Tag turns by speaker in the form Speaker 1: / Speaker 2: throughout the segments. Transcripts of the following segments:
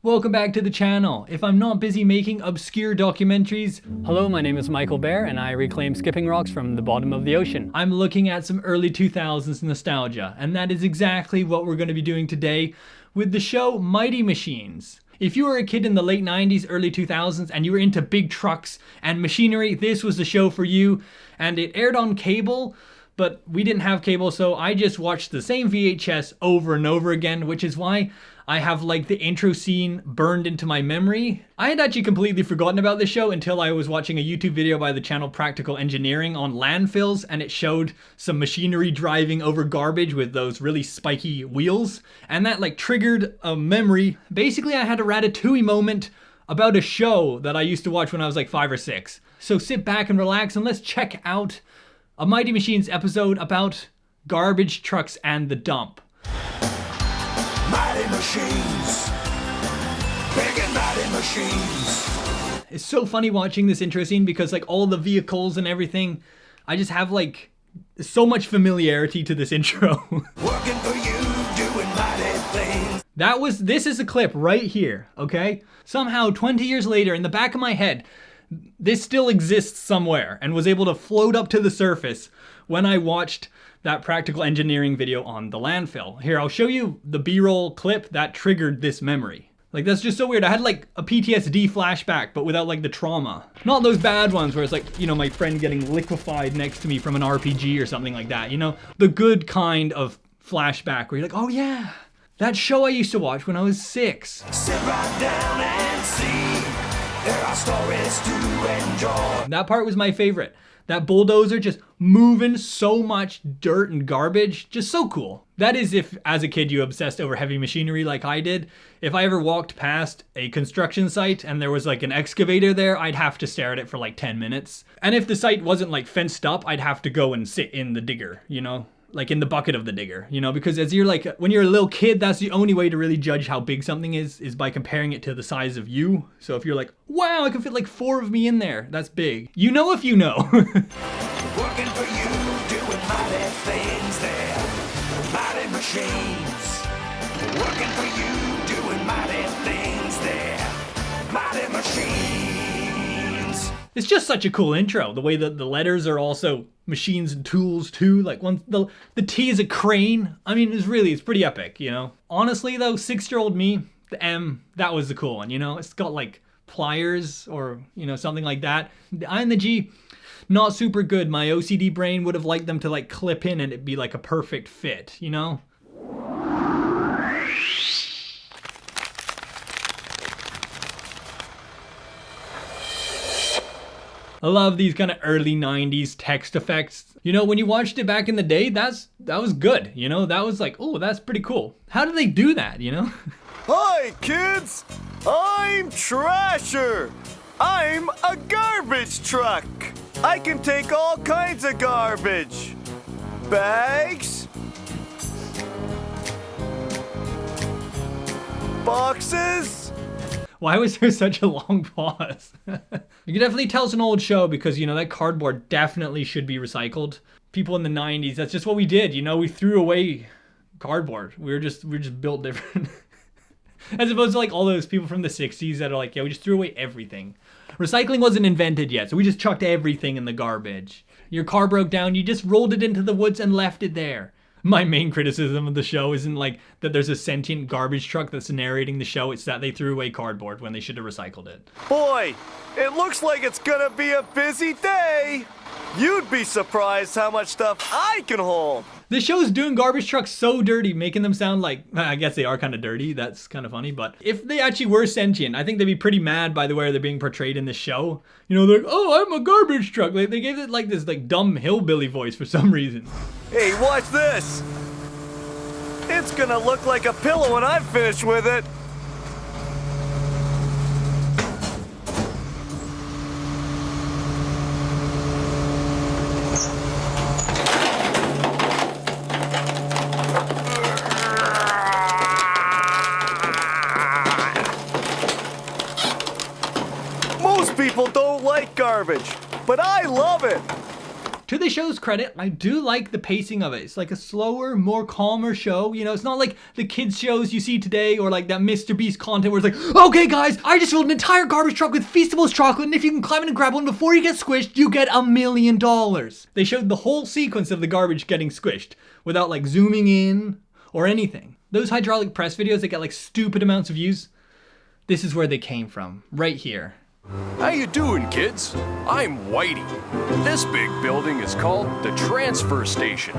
Speaker 1: Welcome back to the channel. If I'm not busy making obscure documentaries,
Speaker 2: Hello, my name is Michael Bear and I reclaim skipping rocks from the bottom of the ocean.
Speaker 1: I'm looking at some early 2000s nostalgia, and that is exactly what we're going to be doing today with the show Mighty Machines. If you were a kid in the late 90s, early 2000s, and you were into big trucks and machinery, this was the show for you. And it aired on cable, but we didn't have cable, so I just watched the same VHS over and over again, which is why I have like the intro scene burned into my memory. I had actually completely forgotten about this show until I was watching a YouTube video by the channel Practical Engineering on landfills, and it showed some machinery driving over garbage with those really spiky wheels, and that like triggered a memory. Basically, I had a Ratatouille moment about a show that I used to watch when I was like 5 or 6. So sit back and relax and let's check out a Mighty Machines episode about garbage trucks and the dump.
Speaker 3: Mighty Machines, big and mighty machines.
Speaker 1: It's so funny watching this intro scene because like all the vehicles and everything, I just have like so much familiarity to this intro.
Speaker 3: Working for you, doing mighty things.
Speaker 1: This is a clip right here, okay? Somehow 20 years later, in the back of my head, this still exists somewhere and was able to float up to the surface when I watched that Practical Engineering video on the landfill. Here, I'll show you the B-roll clip that triggered this memory. Like, that's just so weird. I had like a PTSD flashback, but without like the trauma. Not those bad ones where it's like, you know, my friend getting liquefied next to me from an RPG or something like that, you know? The good kind of flashback where you're like, oh yeah, that show I used to watch when I was 6.
Speaker 3: Sit right down and see. There are stories to enjoy.
Speaker 1: That part was my favorite. That bulldozer just moving so much dirt and garbage, just so cool. That is if, as a kid, you obsessed over heavy machinery like I did. If I ever walked past a construction site and there was like an excavator there, I'd have to stare at it for like 10 minutes. And if the site wasn't like fenced up, I'd have to go and sit in the digger, you know? Like in the bucket of the digger, you know, because as you're like, when you're a little kid, that's the only way to really judge how big something is by comparing it to the size of you. So if you're like, wow, I can fit like 4 of me in there, that's big. You know if you know.
Speaker 3: Working for you, doing mighty things there. Mighty machines. Working for you, doing mighty things there. Mighty machines.
Speaker 1: It's just such a cool intro. The way that the letters are also machines and tools too. Like the T is a crane. I mean, it's pretty epic, you know? Honestly though, 6-year-old me, the M, that was the cool one, you know? It's got like pliers or, you know, something like that. The I and the G, not super good. My OCD brain would have liked them to like clip in and it'd be like a perfect fit, you know? I love these kind of early 90s text effects. You know, when you watched it back in the day, that was good, you know? That was like, oh, that's pretty cool. How do they do that, you know?
Speaker 4: Hi, kids! I'm Trasher! I'm a garbage truck! I can take all kinds of garbage. Bags. Boxes.
Speaker 1: Why was there such a long pause? You can definitely tell it's an old show because, you know, that cardboard definitely should be recycled. People in the 90s, that's just what we did, you know? We threw away cardboard. We were just built different. As opposed to like all those people from the 60s that are like, yeah, we just threw away everything. Recycling wasn't invented yet, so we just chucked everything in the garbage. Your car broke down, you just rolled it into the woods and left it there. My main criticism of the show isn't like that there's a sentient garbage truck that's narrating the show, it's that they threw away cardboard when they should have recycled it.
Speaker 4: Boy, it looks like it's gonna be a busy day. You'd be surprised how much stuff I can hold.
Speaker 1: This show's doing garbage trucks so dirty, making them sound like, I guess they are kind of dirty, that's kind of funny, but if they actually were sentient, I think they'd be pretty mad by the way they're being portrayed in this show. You know, they're like, oh, I'm a garbage truck. Like, they gave it like this like dumb hillbilly voice for some reason.
Speaker 4: Hey, watch this. It's gonna look like a pillow when I'm finished with it. Most people don't like garbage, but I love it.
Speaker 1: To the show's credit, I do like the pacing of it. It's like a slower, more calmer show. You know, it's not like the kids shows you see today or like that Mr. Beast content where it's like, okay guys, I just filled an entire garbage truck with Feastables chocolate, and if you can climb in and grab one before you get squished, you get $1 million. They showed the whole sequence of the garbage getting squished without like zooming in or anything. Those hydraulic press videos that get like stupid amounts of views, this is where they came from, right here.
Speaker 5: How you doing, kids? I'm Whitey. This big building is called the transfer station.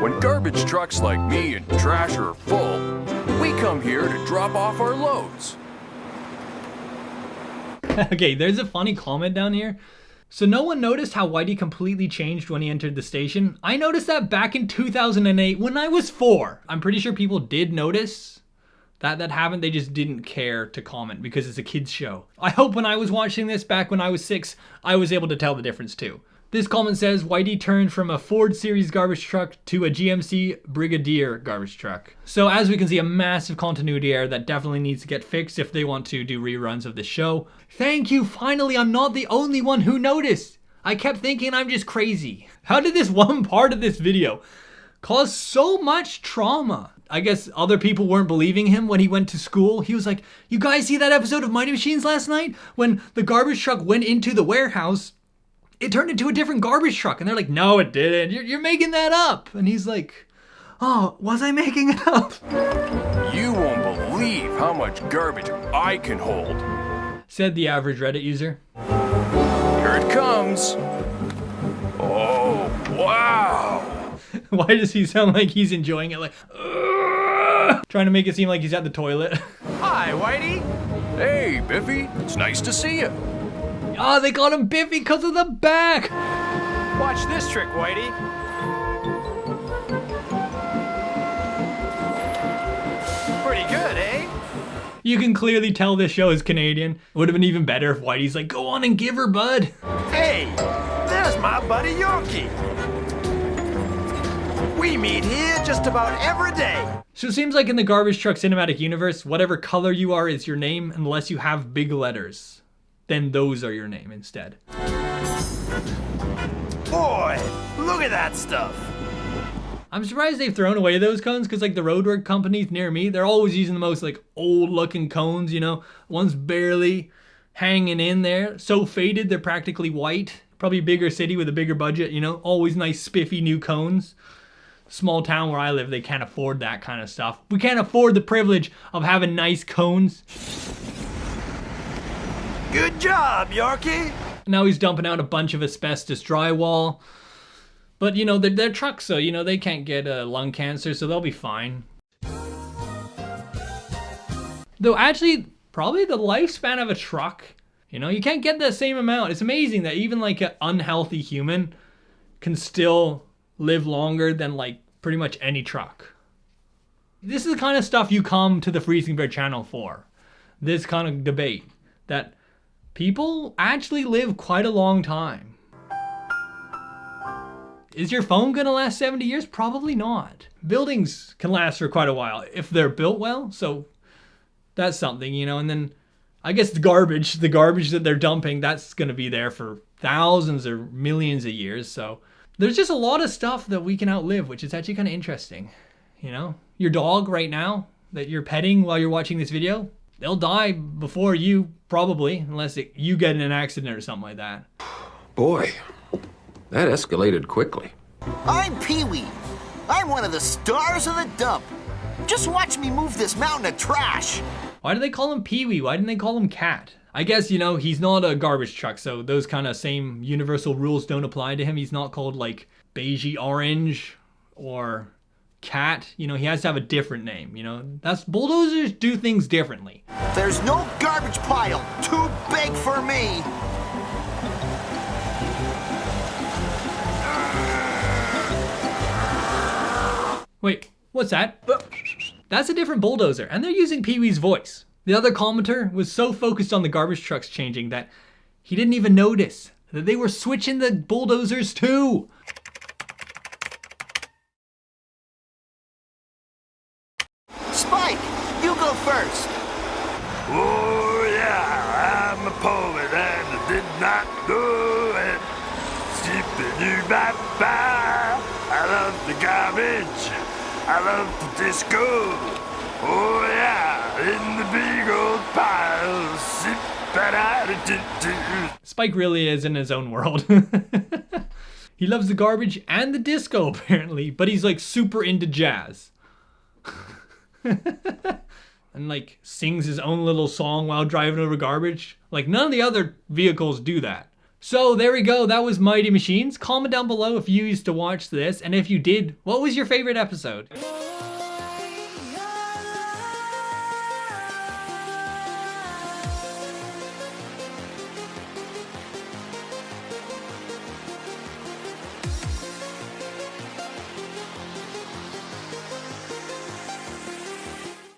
Speaker 5: When garbage trucks like me and trash are full, we come here to drop off our loads.
Speaker 1: Okay, there's a funny comment down here. So no one noticed how Whitey completely changed when he entered the station? I noticed that back in 2008 when I was 4. I'm pretty sure people did notice. That happened, they just didn't care to comment because it's a kid's show. I hope when I was watching this back when I was 6, I was able to tell the difference too. This comment says, Whitey turned from a Ford Series garbage truck to a GMC Brigadier garbage truck. So as we can see, a massive continuity error that definitely needs to get fixed if they want to do reruns of the show. Thank you, finally, I'm not the only one who noticed. I kept thinking I'm just crazy. How did this one part of this video cause so much trauma? I guess other people weren't believing him when he went to school. He was like, you guys see that episode of Mighty Machines last night? When the garbage truck went into the warehouse, it turned into a different garbage truck. And they're like, no, it didn't. You're making that up. And he's like, oh, was I making it up?
Speaker 5: You won't believe how much garbage I can hold.
Speaker 1: Said the average Reddit user.
Speaker 5: Here it comes. Oh, wow.
Speaker 1: Why does he sound like he's enjoying it? Like, trying to make it seem like he's at the toilet.
Speaker 5: Hi, Whitey. Hey, Biffy. It's nice to see you.
Speaker 1: Oh, they called him Biffy because of the back.
Speaker 6: Watch this trick, Whitey. Pretty good, eh?
Speaker 1: You can clearly tell this show is Canadian. It would have been even better if Whitey's like, go on and give her, bud.
Speaker 6: Hey, there's my buddy Yorkie. We meet here just about every day.
Speaker 1: So it seems like in the Garbage Truck Cinematic Universe, whatever color you are is your name unless you have big letters. Then those are your name instead.
Speaker 6: Boy, look at that stuff.
Speaker 1: I'm surprised they've thrown away those cones because like the roadwork companies near me, they're always using the most like old looking cones, you know. One's barely hanging in there. So faded, they're practically white. Probably a bigger city with a bigger budget, you know. Always nice spiffy new cones. Small town where I live, they can't afford that kind of stuff. We can't afford the privilege of having nice cones.
Speaker 6: Good job, Yorkie.
Speaker 1: Now he's dumping out a bunch of asbestos drywall. But, you know, they're trucks, so, you know, they can't get lung cancer, so they'll be fine. Though, actually, probably the lifespan of a truck, you know, you can't get the same amount. It's amazing that even, like, an unhealthy human can still live longer than, like, pretty much any truck. This is the kind of stuff you come to the Freezing Bear channel for. This kind of debate. That people actually live quite a long time. Is your phone gonna last 70 years? Probably not. Buildings can last for quite a while if they're built well, so that's something, you know. And then I guess the garbage that they're dumping, that's gonna be there for thousands or millions of years. So there's just a lot of stuff that we can outlive, which is actually kind of interesting. You know, your dog right now that you're petting while you're watching this video, they'll die before you, probably, unless you get in an accident or something like that.
Speaker 7: Boy, that escalated quickly.
Speaker 8: I'm Pee-wee. I'm one of the stars of the dump. Just watch me move this mountain of trash.
Speaker 1: Why do they call him Pee-wee? Why didn't they call him Cat? I guess, you know, he's not a garbage truck, so those kind of same universal rules don't apply to him. He's not called, like, Beigey Orange or Cat. You know, he has to have a different name, you know. That's bulldozers do things differently.
Speaker 8: There's no garbage pile too big for me.
Speaker 1: Wait, what's that? That's a different bulldozer, and they're using Pee-wee's voice. The other commenter was so focused on the garbage trucks changing that he didn't even notice that they were switching the bulldozers too.
Speaker 8: Spike, you go first.
Speaker 6: Oh, yeah, I'm poet and I did not know it. Skippity-doo-bop-bop. I love the garbage. I love the disco. Oh yeah, in the big old pile. Zip-a-da-da-doo-doo.
Speaker 1: Spike really is in his own world. He loves the garbage and the disco apparently, but he's like super into jazz. And like sings his own little song while driving over garbage. Like none of the other vehicles do that. So there we go, that was Mighty Machines. Comment down below if you used to watch this, and if you did, what was your favorite episode?